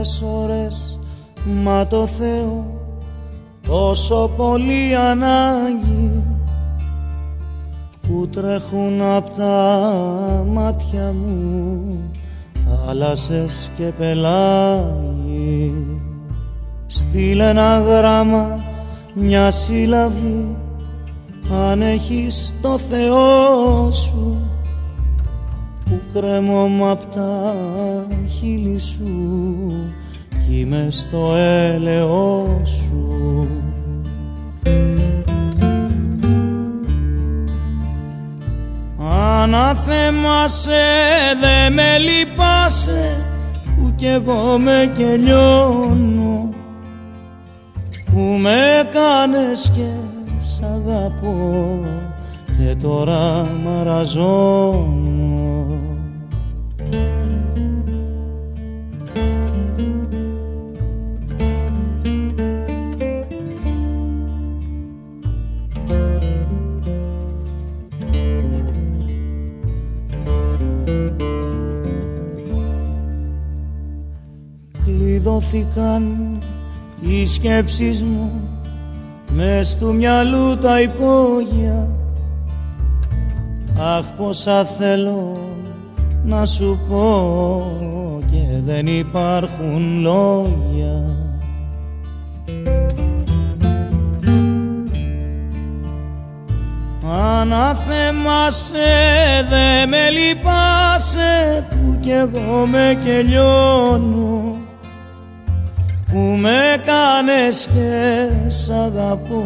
πολλές ώρες, μα το Θεό τόσο πολύ ανάγκη, που τρέχουν απ' τα μάτια μου θάλασσες και πελάγι. Στείλε ένα γράμμα, μια σύλλαβη, αν έχεις το Θεό σου, που κρέμομαι απ' τα χείλη σου κι είμαι στο έλεο σου. Αναθέμασε, δε με λυπάσαι, που κι εγώ με κελιώνω, που με κάνες και σ' αγαπώ και τώρα μαραζώνω. Κλειδώθηκαν οι σκέψεις μου μες του μυαλού τα υπόγεια. Αχ, πόσα θέλω να σου πω και δεν υπάρχουν λόγια. Αναθέμασε, δε με λυπάσαι, που κι εγώ με κελιώνω, που με κάνες και σ' αγαπώ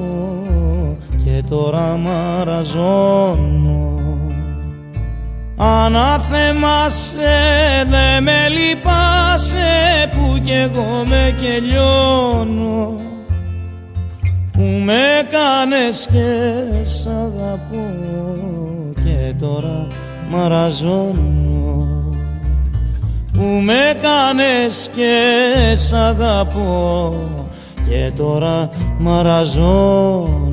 και τώρα μαραζώνω. Αναθέμασε, δε με λυπάσαι, που κι εγώ με κελιώνω, που με κάνες και σ' αγαπώ και τώρα μαραζώνω. Που με κάνες και σ' αγαπώ και τώρα μαραζώνω.